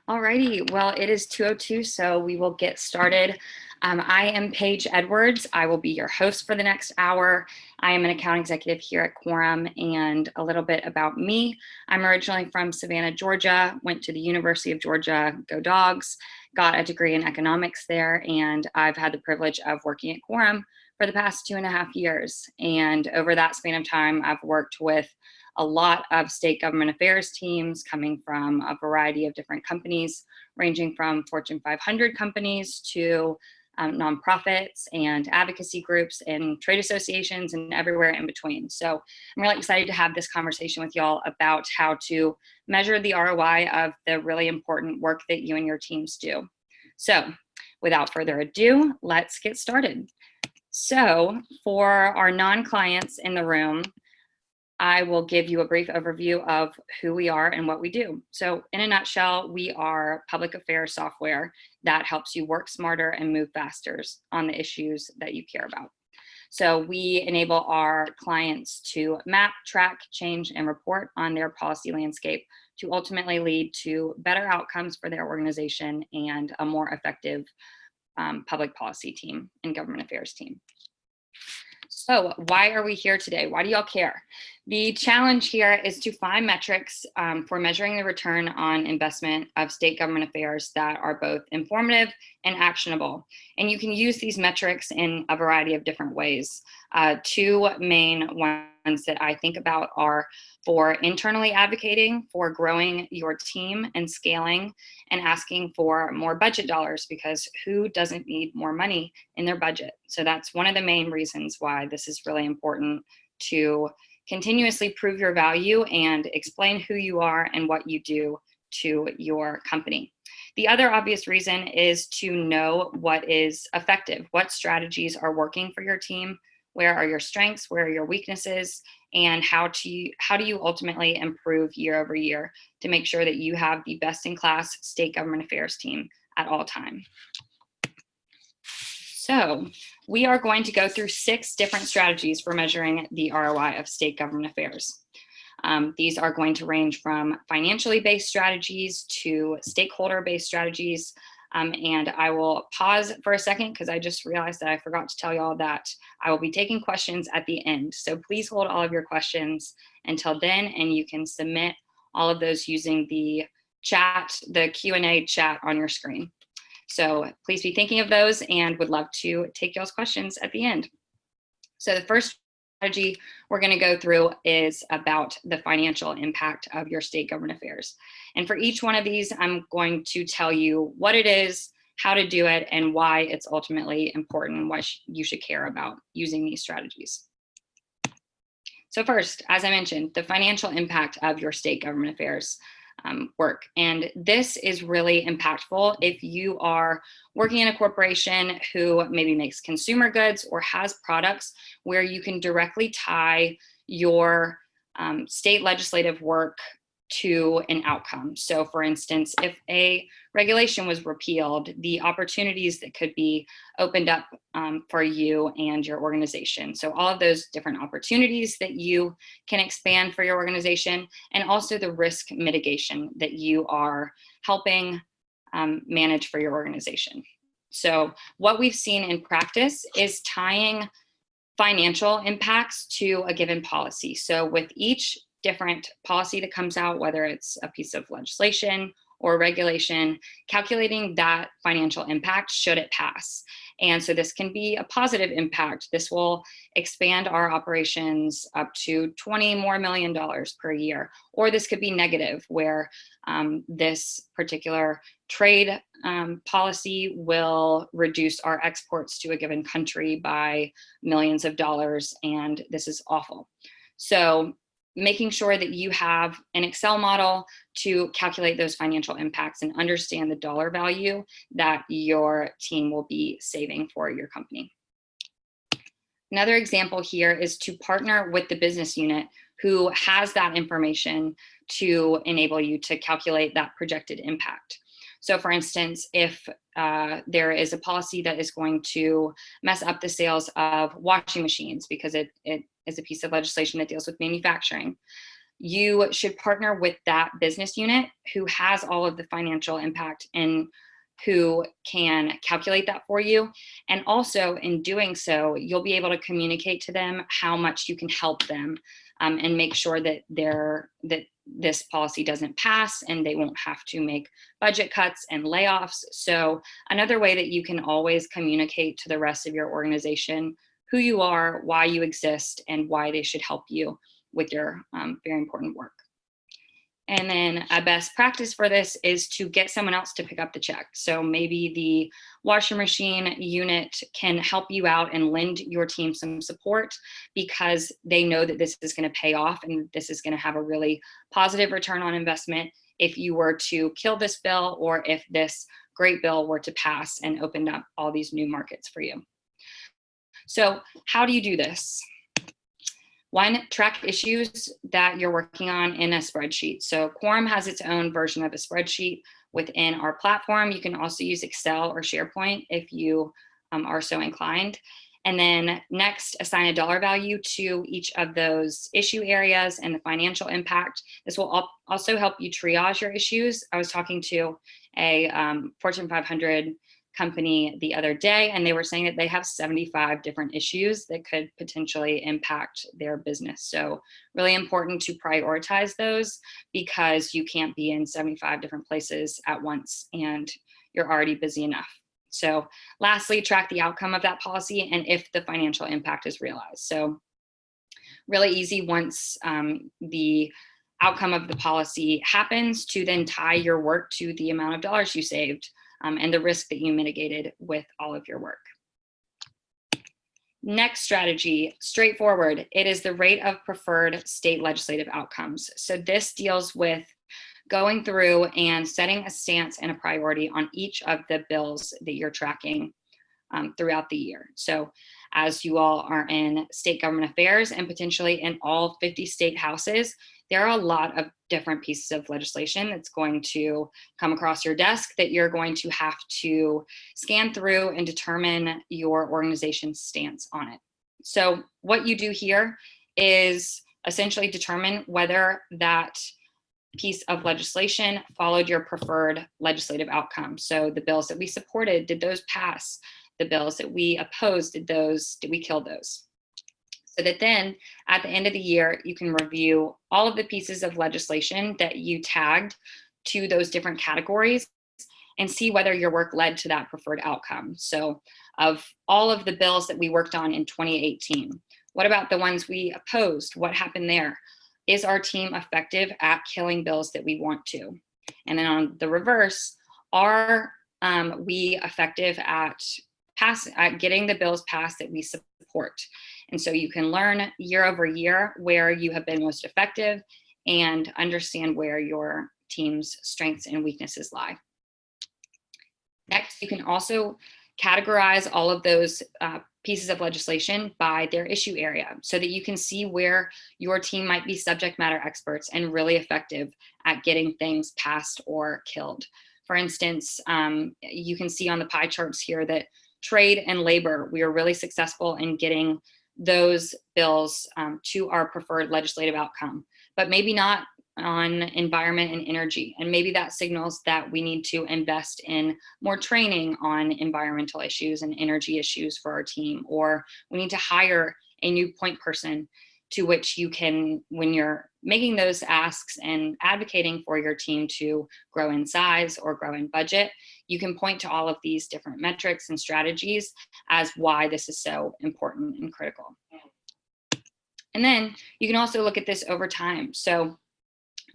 Alrighty, well, it is 2:02, so we will get started. I am Paige Edwards. I will be your host for the next hour. I am an account executive here at Quorum, and a little bit about me. I'm originally from Savannah, Georgia, went to the University of Georgia, go Dogs, got a degree in economics there, and I've had the privilege of working at Quorum for the past 2.5 years. And over that span of time, I've worked with a lot of state government affairs teams coming from a variety of different companies, ranging from Fortune 500 companies to nonprofits and advocacy groups and trade associations and everywhere in between. So I'm really excited to have this conversation with y'all about how to measure the ROI of the really important work that you and your teams do. So without further ado, let's get started. So for our non-clients in the room, I will give you a brief overview of who we are and what we do. So in a nutshell, we are public affairs software that helps you work smarter and move faster on the issues that you care about. So we enable our clients to map, track, change, and report on their policy landscape to ultimately lead to better outcomes for their organization and a more effective public policy team and government affairs team. So why are we here today? Why do y'all care? The challenge here is to find metrics for measuring the return on investment of state government affairs that are both informative and actionable. And you can use these metrics in a variety of different ways. Two main ones that I think about are for internally advocating for growing your team and scaling and asking for more budget dollars, because who doesn't need more money in their budget? So that's one of the main reasons why this is really important, to continuously prove your value and explain who you are and what you do to your company. The other obvious reason is to know what is effective, what strategies are working for your team, where are your strengths, where are your weaknesses, and how do you ultimately improve year over year to make sure that you have the best-in-class state government affairs team at all time. So we are going to go through 6 different strategies for measuring the ROI of state government affairs. These are going to range from financially based strategies to stakeholder-based strategies. And I will pause for a second because I just realized that I forgot to tell y'all that I will be taking questions at the end. So please hold all of your questions until then, and you can submit all of those using the chat, the Q&A chat on your screen. So please be thinking of those, and would love to take y'all's questions at the end. So the first strategy we're going to go through is about the financial impact of your state government affairs. And for each one of these, I'm going to tell you what it is, how to do it, and why it's ultimately important and why you should care about using these strategies. So first, as I mentioned, the financial impact of your state government affairs work. And this is really impactful if you are working in a corporation who maybe makes consumer goods or has products where you can directly tie your state legislative work to an outcome. So for instance, if a regulation was repealed, the opportunities that could be opened up for you and your organization. So all of those different opportunities that you can expand for your organization, and also the risk mitigation that you are helping manage for your organization. So what we've seen in practice is tying financial impacts to a given policy. So with each different policy that comes out, whether it's a piece of legislation or regulation, calculating that financial impact should it pass. And so this can be a positive impact. This will expand our operations up to $20 million per year. Or this could be negative, where this particular trade policy will reduce our exports to a given country by millions of dollars, and this is awful. So making sure that you have an Excel model to calculate those financial impacts and understand the dollar value that your team will be saving for your company. Another example here is to partner with the business unit who has that information to enable you to calculate that projected impact. So for instance, if there is a policy that is going to mess up the sales of washing machines because it is a piece of legislation that deals with manufacturing, you should partner with that business unit who has all of the financial impact and who can calculate that for you. And also in doing so, you'll be able to communicate to them how much you can help them, and make sure that this policy doesn't pass and they won't have to make budget cuts and layoffs. So another way that you can always communicate to the rest of your organization who you are, why you exist, and why they should help you with your very important work. And then a best practice for this is to get someone else to pick up the check. So maybe the washer machine unit can help you out and lend your team some support because they know that this is going to pay off and this is going to have a really positive return on investment if you were to kill this bill or if this great bill were to pass and open up all these new markets for you. So how do you do this? One, track issues that you're working on in a spreadsheet. So Quorum has its own version of a spreadsheet within our platform. You can also use Excel or Sharepoint if you are so inclined. And then next, assign a dollar value to each of those issue areas and the financial impact. This will also help you triage your issues. I was talking to a Fortune 500 company the other day, and they were saying that they have 75 different issues that could potentially impact their business. So really important to prioritize those because you can't be in 75 different places at once and you're already busy enough. So lastly, track the outcome of that policy and if the financial impact is realized. So really easy once the outcome of the policy happens to then tie your work to the amount of dollars you saved and the risk that you mitigated with all of your work. Next strategy, straightforward. It is the rate of preferred state legislative outcomes. So this deals with going through and setting a stance and a priority on each of the bills that you're tracking throughout the year. So as you all are in state government affairs and potentially in all 50 state houses, there are a lot of different pieces of legislation that's going to come across your desk that you're going to have to scan through and determine your organization's stance on it. So what you do here is essentially determine whether that piece of legislation followed your preferred legislative outcome. So the bills that we supported, did those pass? The bills that we opposed, did we kill those? So that then at the end of the year, you can review all of the pieces of legislation that you tagged to those different categories and see whether your work led to that preferred outcome. So of all of the bills that we worked on in 2018, what about the ones we opposed? What happened there? Is our team effective at killing bills that we want to? And then on the reverse, are we effective at getting the bills passed that we support? And so you can learn year over year where you have been most effective and understand where your team's strengths and weaknesses lie. Next, you can also categorize all of those pieces of legislation by their issue area so that you can see where your team might be subject matter experts and really effective at getting things passed or killed. For instance, you can see on the pie charts here that trade and labor, we are really successful in getting those bills to our preferred legislative outcome, but maybe not on environment and energy. And maybe that signals that we need to invest in more training on environmental issues and energy issues for our team, or we need to hire a new point person to which you can, when you're making those asks and advocating for your team to grow in size or grow in budget, you can point to all of these different metrics and strategies as why this is so important and critical. And then you can also look at this over time. So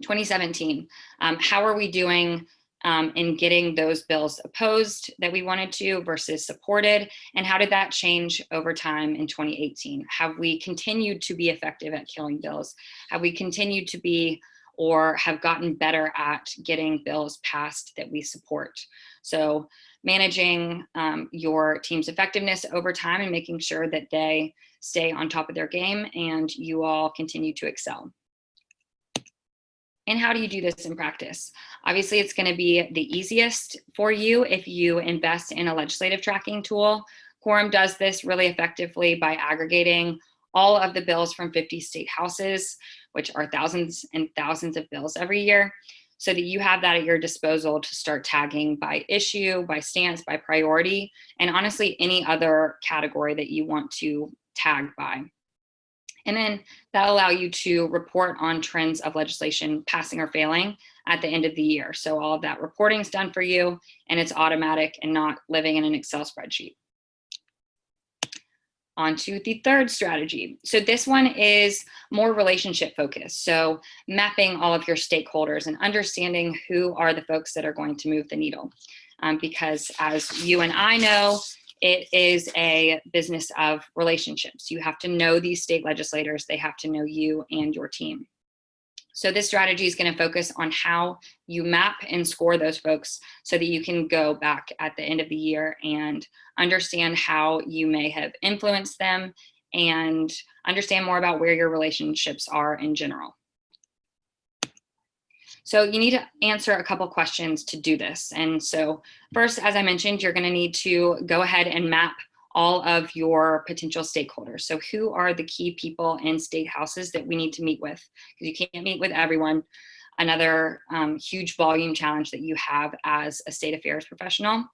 2017, how are we doing in getting those bills opposed that we wanted to versus supported? And how did that change over time in 2018? Have we continued to be effective at killing bills? Have we continued to be or have gotten better at getting bills passed that we support? So managing your team's effectiveness over time and making sure that they stay on top of their game and you all continue to excel. And how do you do this in practice? Obviously, it's going to be the easiest for you if you invest in a legislative tracking tool. Quorum does this really effectively by aggregating all of the bills from 50 state houses. which are thousands and thousands of bills every year, so that you have that at your disposal to start tagging by issue, by stance, by priority, and honestly, any other category that you want to tag by. And then that'll allow you to report on trends of legislation passing or failing at the end of the year. So all of that reporting is done for you, and it's automatic and not living in an Excel spreadsheet. On to the third strategy. So this one is more relationship focused. So mapping all of your stakeholders and understanding who are the folks that are going to move the needle. Because as you and I know, it is a business of relationships. You have to know these state legislators. They have to know you and your team. So this strategy is going to focus on how you map and score those folks so that you can go back at the end of the year and understand how you may have influenced them and understand more about where your relationships are in general. So you need to answer a couple questions to do this. And so first, as I mentioned, you're going to need to go ahead and map all of your potential stakeholders. So who are the key people in state houses that we need to meet with? Because you can't meet with everyone. Another huge volume challenge that you have as a state affairs professional,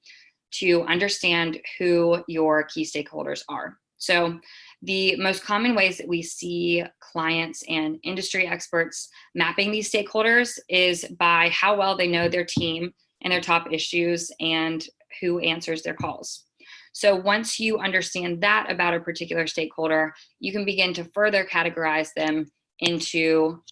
to understand who your key stakeholders are. So the most common ways that we see clients and industry experts mapping these stakeholders is by how well they know their team and their top issues and who answers their calls. So once you understand that about a particular stakeholder, you can begin to further categorize them into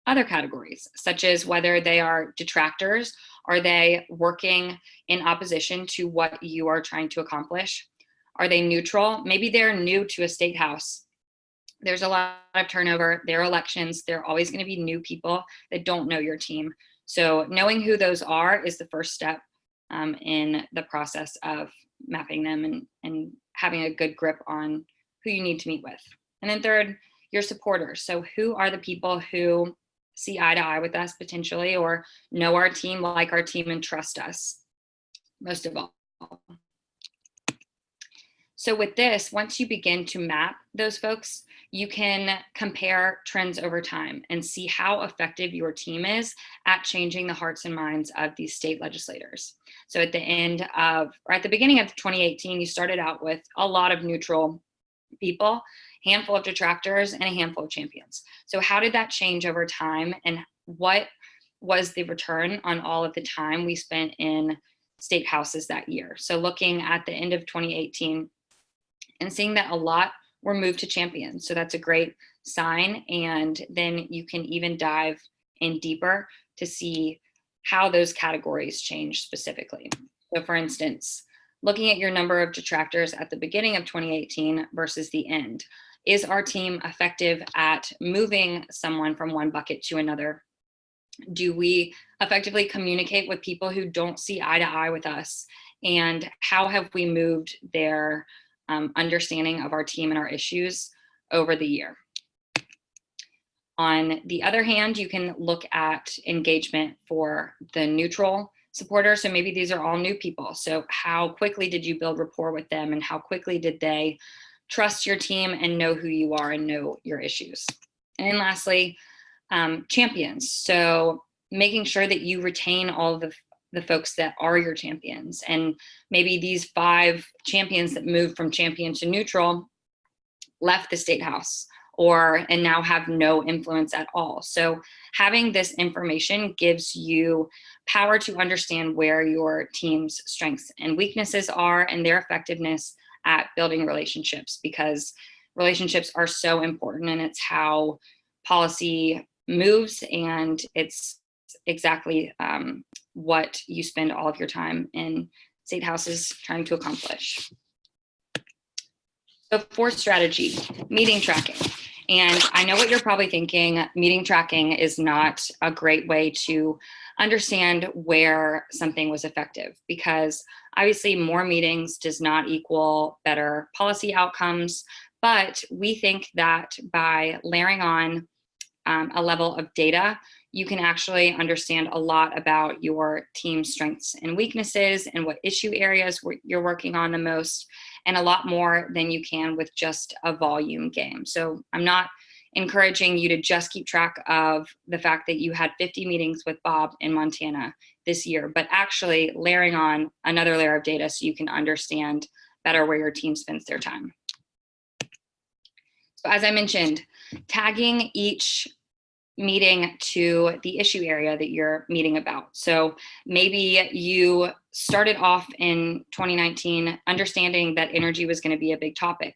other categories, such as whether they are detractors, are they working in opposition to what you are trying to accomplish? Are they neutral? Maybe they're new to a state house. There's a lot of turnover. There are elections. There are always going to be new people that don't know your team. So knowing who those are is the first step in the process of mapping them and having a good grip on who you need to meet with. And then third, your supporters. So who are the people who see eye to eye with us potentially, or know our team, like our team, and trust us most of all. So with this, once you begin to map those folks, you can compare trends over time and see how effective your team is at changing the hearts and minds of these state legislators. So at the end of, or at the beginning of 2018, you started out with a lot of neutral people, handful of detractors, and a handful of champions. So how did that change over time, and what was the return on all of the time we spent in state houses that year? So looking at the end of 2018 and seeing that a lot were moved to champions. So that's a great sign. And then you can even dive in deeper to see how those categories change specifically. So for instance, looking at your number of detractors at the beginning of 2018 versus the end. Is our team effective at moving someone from one bucket to another? Do we effectively communicate with people who don't see eye to eye with us? And how have we moved their understanding of our team and our issues over the year? On the other hand, you can look at engagement for the neutral supporters. So maybe these are all new people. So how quickly did you build rapport with them, and how quickly did they trust your team and know who you are and know your issues? And then lastly, champions. So making sure that you retain all of the folks that are your champions. And maybe these 5 champions that moved from champion to neutral left the state house and now have no influence at all. So having this information gives you power to understand where your team's strengths and weaknesses are and their effectiveness at building relationships, because relationships are so important, and it's how policy moves, and it's exactly what you spend all of your time in state houses trying to accomplish. So fourth strategy, meeting tracking. And I know what you're probably thinking, meeting tracking is not a great way to understand where something was effective, because obviously more meetings does not equal better policy outcomes. But we think that by layering on a level of data, you can actually understand a lot about your team's strengths and weaknesses and what issue areas you're working on the most, and a lot more than you can with just a volume game. So I'm not encouraging you to just keep track of the fact that you had 50 meetings with Bob in Montana this year, but actually layering on another layer of data so you can understand better where your team spends their time. So as I mentioned, tagging each meeting to the issue area that you're meeting about. So maybe you started off in 2019 understanding that energy was going to be a big topic.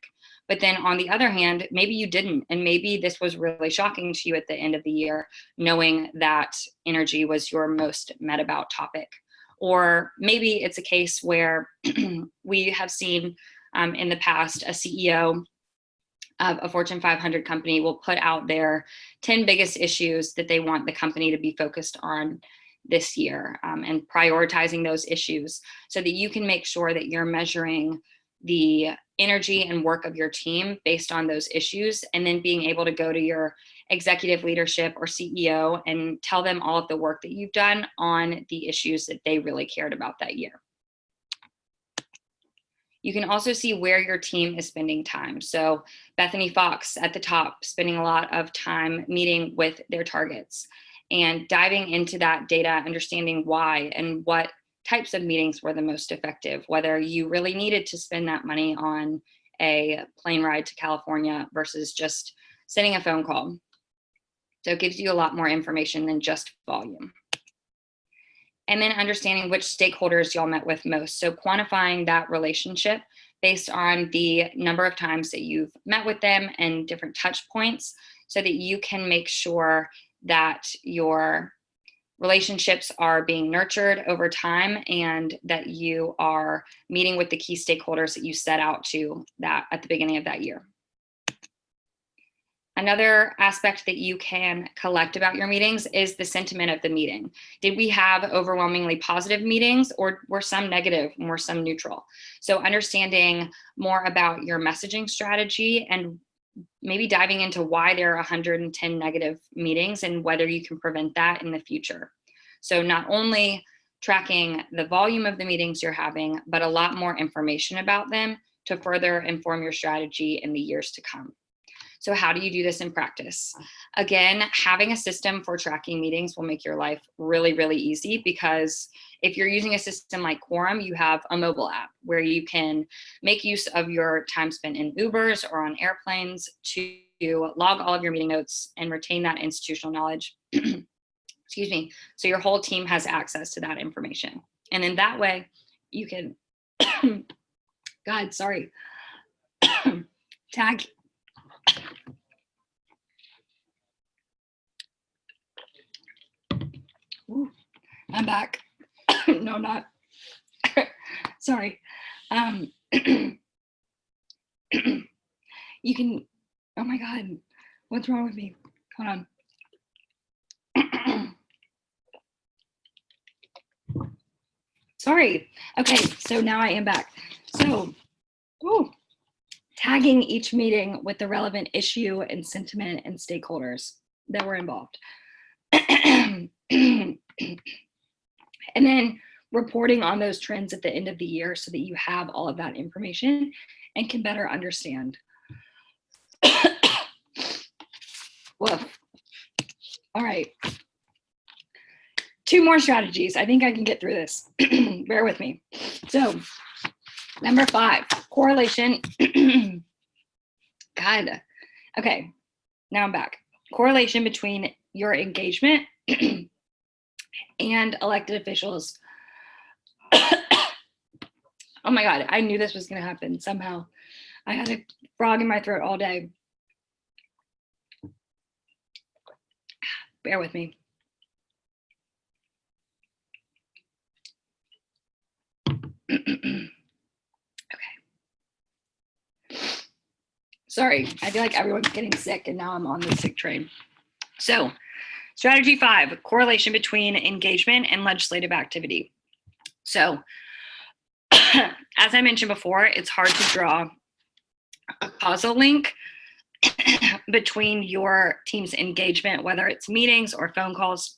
But then on the other hand, maybe you didn't. And maybe this was really shocking to you at the end of the year, knowing that energy was your most met about topic. Or maybe it's a case where we have seen in the past a CEO of a Fortune 500 company will put out their 10 biggest issues that they want the company to be focused on this year, and prioritizing those issues so that you can make sure that you're measuring the energy and work of your team based on those issues, and then being able to go to your executive leadership or CEO and tell them all of the work that you've done on the issues that they really cared about that year. You can also see where your team is spending time. So Bethany Fox at the top, spending a lot of time meeting with their targets and diving into that data, understanding why and what types of meetings were the most effective, whether you really needed to spend that money on a plane ride to California versus just sending a phone call. So it gives you a lot more information than just volume. And then understanding which stakeholders y'all met with most. So quantifying that relationship based on the number of times that you've met with them and different touch points so that you can make sure that your relationships are being nurtured over time and that you are meeting with the key stakeholders that you set out to that at the beginning of that year. Another aspect that you can collect about your meetings is the sentiment of the meeting. Did we have overwhelmingly positive meetings, or were some negative and were some neutral? So understanding more about your messaging strategy and maybe diving into why there are 110 negative meetings and whether you can prevent that in the future. So not only tracking the volume of the meetings you're having, but a lot more information about them to further inform your strategy in the years to come. So how do you do this in practice? Again, having a system for tracking meetings will make your life really, really easy, because if you're using a system like Quorum, you have a mobile app where you can make use of your time spent in Ubers or on airplanes to log all of your meeting notes and retain that institutional knowledge. Excuse me. So your whole team has access to that information. And in that way, you can, God, sorry, tag. Ooh, I'm back. No, not. Sorry. You can, oh my God, what's wrong with me? Hold on. Sorry. Okay, so now I am back. So, tagging each meeting with the relevant issue and sentiment and stakeholders that were involved. And then reporting on those trends at the end of the year so that you have all of that information and can better understand. Woof. All right. 2 more strategies. I think I can get through this. Bear with me. So, number 5, correlation. God. Okay. Now I'm back. Correlation between your engagement and elected officials. Oh my God, I knew this was going to happen somehow. I had a frog in my throat all day. Bear with me. Okay. Sorry, I feel like everyone's getting sick and now I'm on the sick train. So, strategy 5, correlation between engagement and legislative activity. So, as I mentioned before, it's hard to draw a causal link between your team's engagement, whether it's meetings or phone calls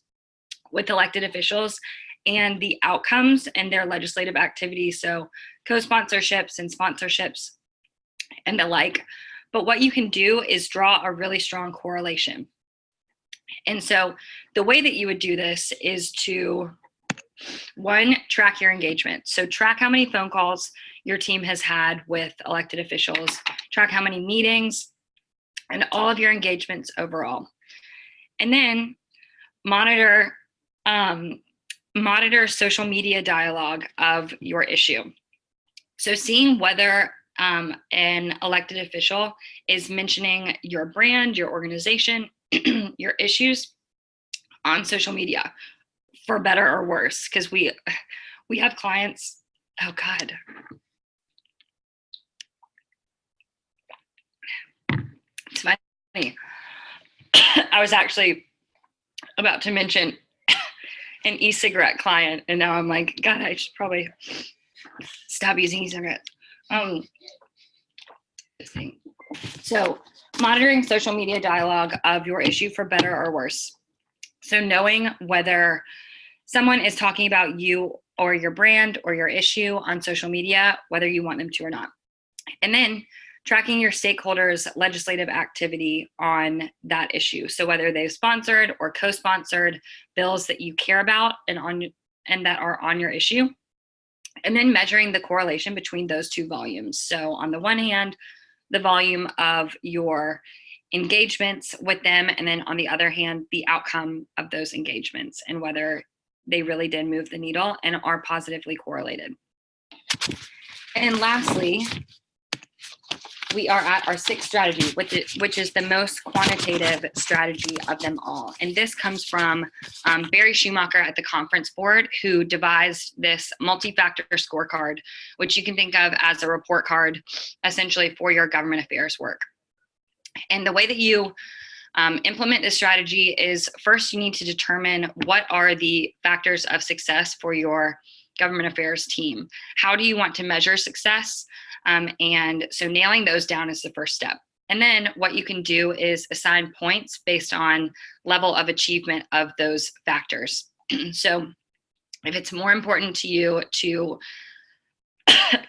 with elected officials, and the outcomes and their legislative activity. So co-sponsorships and sponsorships and the like. But what you can do is draw a really strong correlation. And so the way that you would do this is to, one, track your engagement. So track how many phone calls your team has had with elected officials, track how many meetings, and all of your engagements overall. And then monitor social media dialogue of your issue. So seeing whether an elected official is mentioning your brand, your organization, your issues on social media, for better or worse, because we have clients. Oh God. It's funny. I was actually about to mention an e-cigarette client, and now I'm like, God, I should probably stop using e-cigarettes. So monitoring social media dialogue of your issue for better or worse. So knowing whether someone is talking about you or your brand or your issue on social media, whether you want them to or not. And then tracking your stakeholders' legislative activity on that issue. So whether they've sponsored or co-sponsored bills that you care about and that are on your issue. And then measuring the correlation between those two volumes. So on the one hand, the volume of your engagements with them, and then on the other hand, the outcome of those engagements and whether they really did move the needle and are positively correlated. And lastly, we are at our sixth strategy, which is the most quantitative strategy of them all. And this comes from Barry Schumacher at the Conference Board, who devised this multi-factor scorecard, which you can think of as a report card, essentially, for your government affairs work. And the way that you implement this strategy is, first, you need to determine what are the factors of success for your government affairs team. How do you want to measure success? And so nailing those down is the first step. And then what you can do is assign points based on level of achievement of those factors. So if it's more important to you to,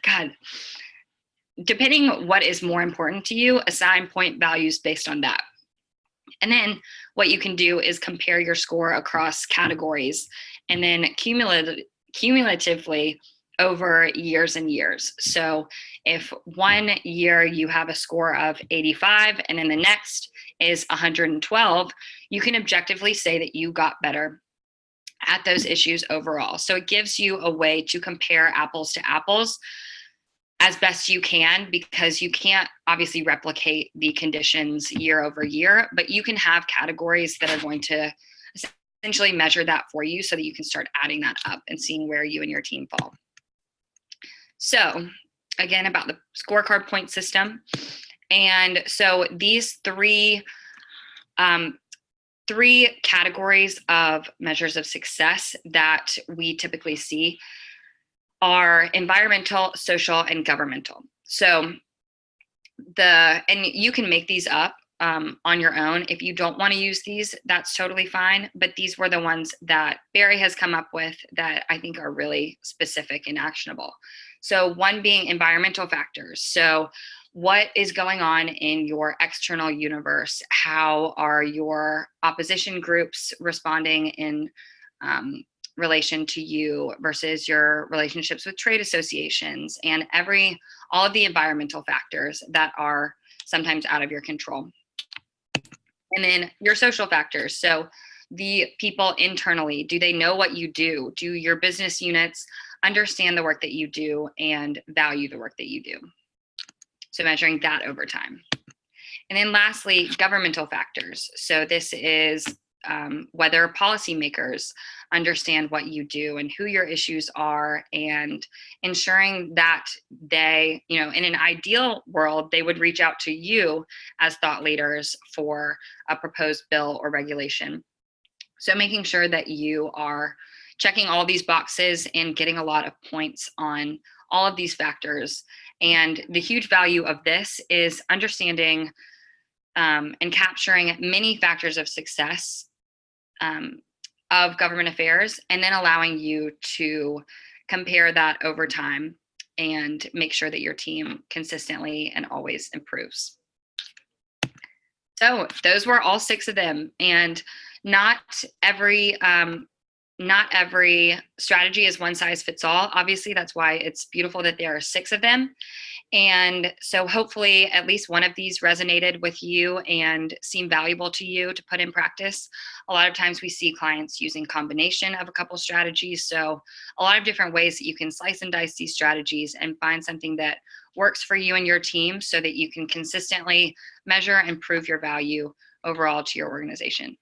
God, depending what is more important to you, assign point values based on that. And then what you can do is compare your score across categories and then cumulatively over years and years. So if one year you have a score of 85 and then the next is 112, you can objectively say that you got better at those issues overall. So it gives you a way to compare apples to apples as best you can, because you can't obviously replicate the conditions year over year, but you can have categories that are going to essentially measure that for you so that you can start adding that up and seeing where you and your team fall. So again, about the scorecard point system. And so these three categories of measures of success that we typically see are environmental, social, and governmental. So and you can make these up on your own. If you don't want to use these, that's totally fine. But these were the ones that Barry has come up with that I think are really specific and actionable. So one being environmental factors. So what is going on in your external universe? How are your opposition groups responding in relation to you versus your relationships with trade associations and all of the environmental factors that are sometimes out of your control. And then your social factors. So the people internally, do they know what you do? Do your business units understand the work that you do and value the work that you do? So measuring that over time. And then lastly, governmental factors. So this is whether policymakers understand what you do and who your issues are, and ensuring that they, in an ideal world, they would reach out to you as thought leaders for a proposed bill or regulation. So making sure that you are checking all these boxes and getting a lot of points on all of these factors. And the huge value of this is understanding and capturing many factors of success of government affairs, and then allowing you to compare that over time and make sure that your team consistently and always improves. So those were all 6 of them, and not every strategy is one size fits all. Obviously, that's why it's beautiful that there are 6 of them. And so hopefully at least one of these resonated with you and seemed valuable to you to put in practice. A lot of times we see clients using combination of a couple strategies. So a lot of different ways that you can slice and dice these strategies and find something that works for you and your team so that you can consistently measure and prove your value overall to your organization.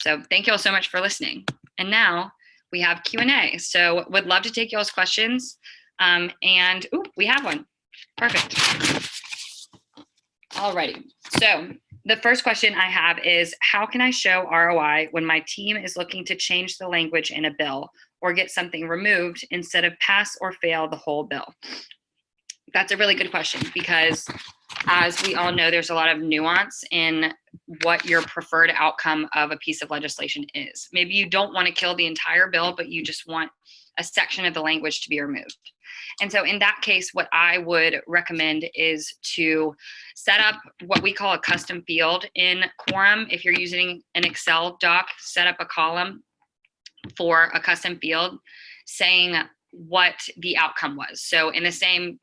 So thank you all so much for listening. And now we have Q&A. So would love to take y'all's questions. And we have one. Perfect. Alrighty. So the first question I have is, how can I show ROI when my team is looking to change the language in a bill or get something removed instead of pass or fail the whole bill? That's a really good question, because as we all know, there's a lot of nuance in what your preferred outcome of a piece of legislation is. Maybe you don't want to kill the entire bill, but you just want a section of the language to be removed. And so in that case, what I would recommend is to set up what we call a custom field in Quorum. If you're using an Excel doc, set up a column for a custom field saying what the outcome was. So in the same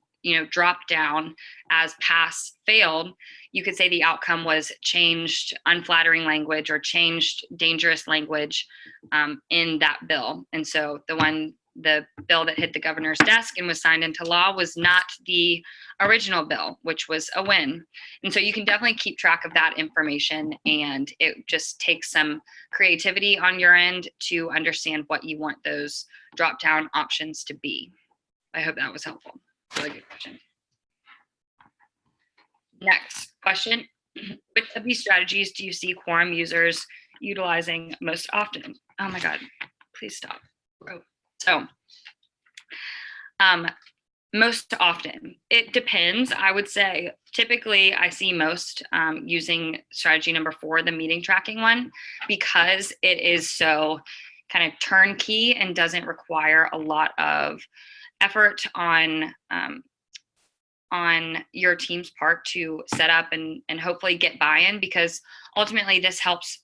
drop down as pass failed, you could say the outcome was changed unflattering language or changed dangerous language in that bill. And so the bill that hit the governor's desk and was signed into law was not the original bill, which was a win. And so you can definitely keep track of that information, and it just takes some creativity on your end to understand what you want those drop down options to be. I hope that was helpful. Really good question. Next question. Which of these strategies do you see Quorum users utilizing most often? Oh my God, please stop. So most often, it depends. I would say typically I see most using strategy number 4, the meeting tracking one, because it is so kind of turnkey and doesn't require a lot of effort on your team's part to set up and hopefully get buy-in, because ultimately this helps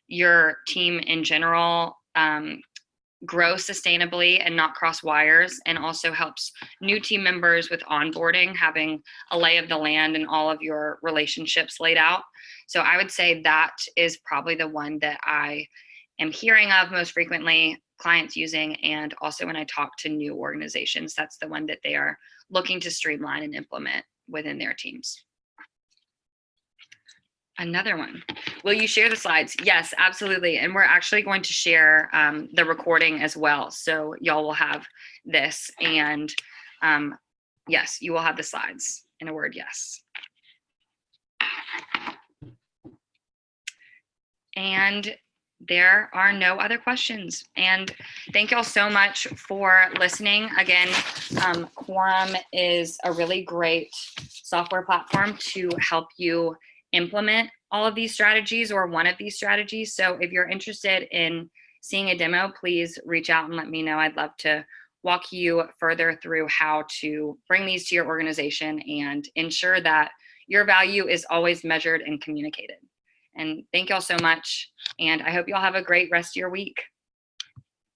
your team in general grow sustainably and not cross wires, and also helps new team members with onboarding, having a lay of the land and all of your relationships laid out. So I would say that is probably the one that I am hearing of most frequently, clients using, and also when I talk to new organizations, that's the one that they are looking to streamline and implement within their teams. Another one. Will you share the slides? Yes, absolutely. And we're actually going to share the recording as well. So y'all will have this, and yes, you will have the slides. In a word, yes. And there are no other questions. And thank y'all so much for listening. Again, Quorum is a really great software platform to help you implement all of these strategies or one of these strategies. So if you're interested in seeing a demo, please reach out and let me know. I'd love to walk you further through how to bring these to your organization and ensure that your value is always measured and communicated. And thank y'all so much. And I hope y'all have a great rest of your week.